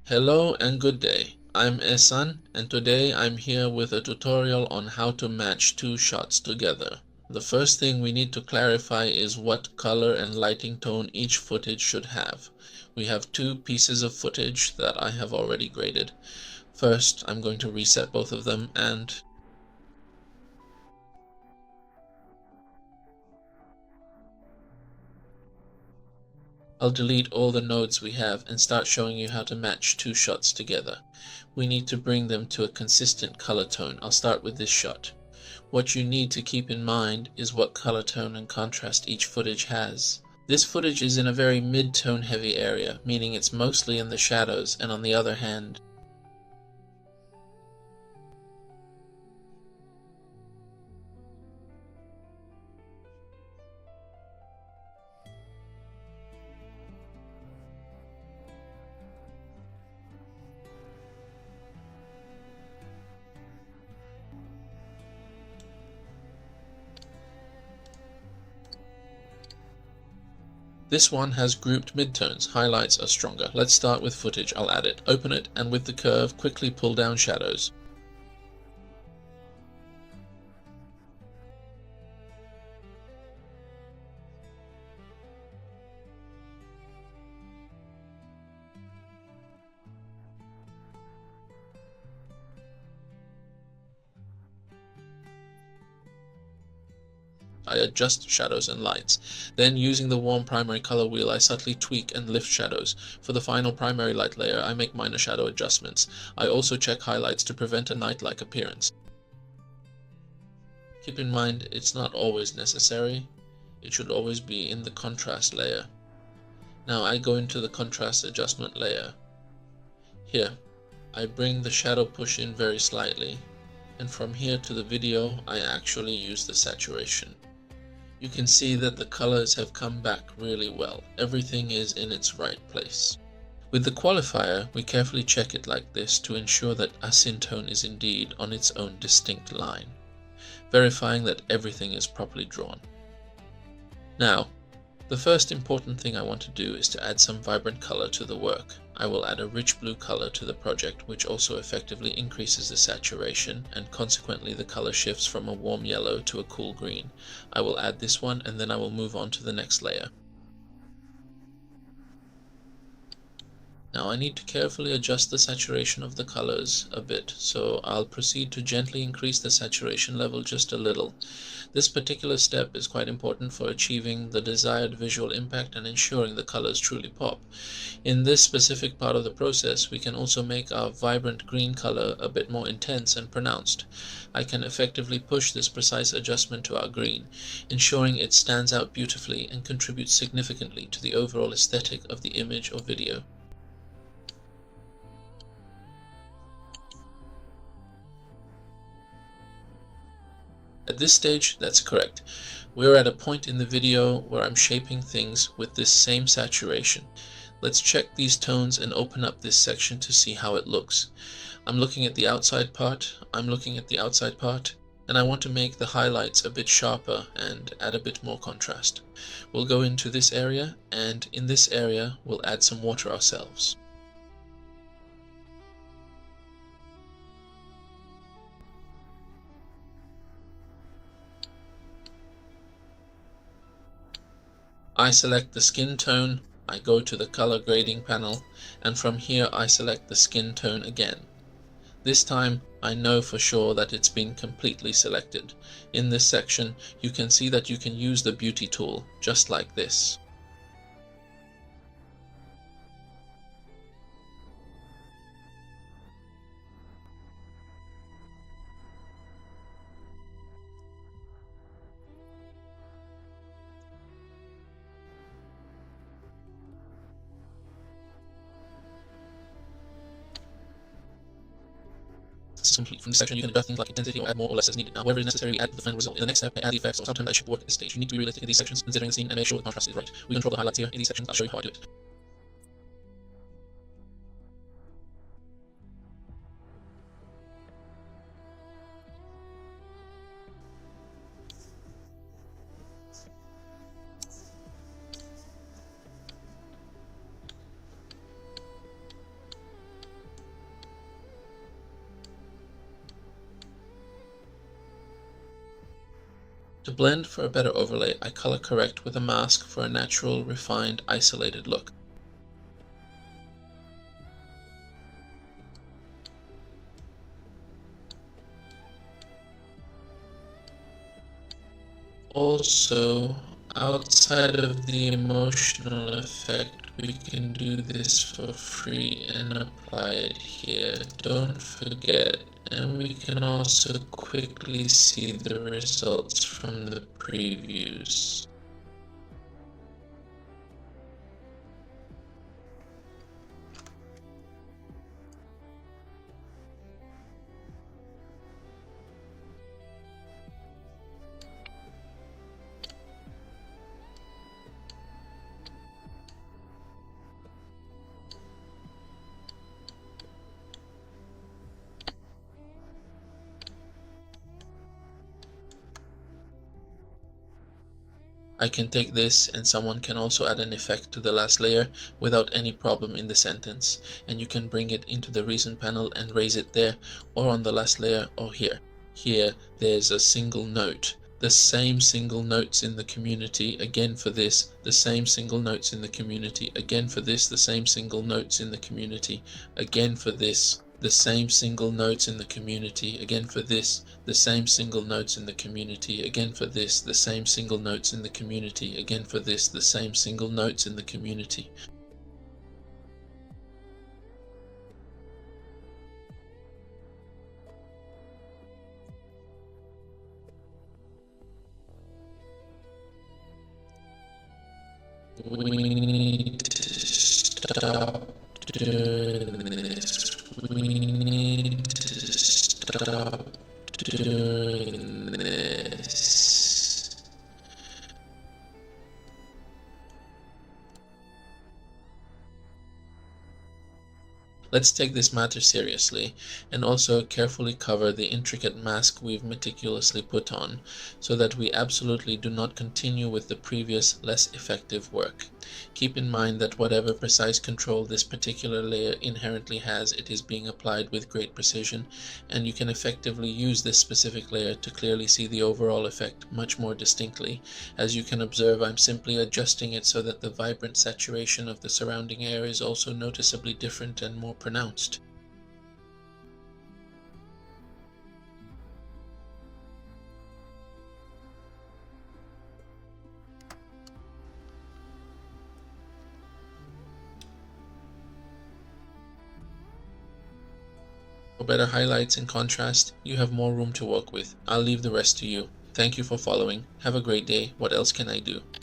Hello and good day. I'm Ehsan and today I'm here with a tutorial on how to match two shots together. The first thing we need to clarify is what color and lighting tone each footage should have. We have two pieces of footage that I have already graded. First, I'm going to reset both of them and I'll delete all the nodes we have and start showing you how to match two shots together. We need to bring them to a consistent color tone. I'll start with this shot. What you need to keep in mind is what color tone and contrast each footage has. This footage is in a very mid-tone heavy area, meaning it's mostly in the shadows, and on the other hand, this one has grouped midtones. Highlights are stronger. Let's start with footage. I'll add it. Open it, and with the curve, quickly pull down shadows. I adjust shadows and lights. Then, using the warm primary color wheel, I subtly tweak and lift shadows. For the final primary light layer, I make minor shadow adjustments. I also check highlights to prevent a night-like appearance. Keep in mind, it's not always necessary. It should always be in the contrast layer. Now I go into the contrast adjustment layer. Here, I bring the shadow push in very slightly, and from here to the video, I actually use the saturation. You can see that the colors have come back really well. Everything is in its right place. With the qualifier, we carefully check it like this to ensure that our syn tone is indeed on its own distinct line, verifying that everything is properly drawn. Now, the first important thing I want to do is to add some vibrant color to the work. I will add a rich blue color to the project, which also effectively increases the saturation, and consequently the color shifts from a warm yellow to a cool green. I will add this one and then I will move on to the next layer. Now I need to carefully adjust the saturation of the colors a bit, so I'll proceed to gently increase the saturation level just a little. This particular step is quite important for achieving the desired visual impact and ensuring the colors truly pop. In this specific part of the process, we can also make our vibrant green color a bit more intense and pronounced. I can effectively push this precise adjustment to our green, ensuring it stands out beautifully and contributes significantly to the overall aesthetic of the image or video. At this stage, that's correct. We're at a point in the video where I'm shaping things with this same saturation. Let's check these tones and open up this section to see how it looks. I'm looking at the outside part, I'm looking at the outside part, and I want to make the highlights a bit sharper and add a bit more contrast. We'll go into this area, and in this area, we'll add some water ourselves. I select the skin tone, I go to the color grading panel, and from here I select the skin tone again. This time I know for sure that it's been completely selected. In this section you can see that you can use the beauty tool, just like this. This is complete. From this section, you can adjust things like intensity or add more or less as needed. Now, wherever is necessary, we add the final result. In the next step, I add the effects or sometimes that should work at this stage. You need to be realistic in these sections, considering the scene, and make sure the contrast is right. We control the highlights here. In these sections, I'll show you how I do it. To blend for a better overlay, I color correct with a mask for a natural, refined, isolated look. Also, outside of the emotional effect, we can do this for free and apply it here. Don't forget. And we can also quickly see the results from the previews. I can take this and someone can also add an effect to the last layer without any problem in the sentence, and you can bring it into the recent panel and raise it there or on the last layer or here. Here there's a single note. The same single notes in the community, again for this, the same single notes in the community, again for this, the same single notes in the community, again for this, the same single notes in the community, again for this, the same single notes in the community, again for this, the same single notes in the community, again for this, the same single notes in the community. We need to stop doing this. We need to stop doing this. Let's take this matter seriously and also carefully cover the intricate mask we've meticulously put on so that we absolutely do not continue with the previous less effective work. Keep in mind that whatever precise control this particular layer inherently has, it is being applied with great precision, and you can effectively use this specific layer to clearly see the overall effect much more distinctly. As you can observe, I'm simply adjusting it so that the vibrant saturation of the surrounding air is also noticeably different and more pronounced. For better highlights and contrast, you have more room to work with. I'll leave the rest to you. Thank you for following. Have a great day. What else can I do?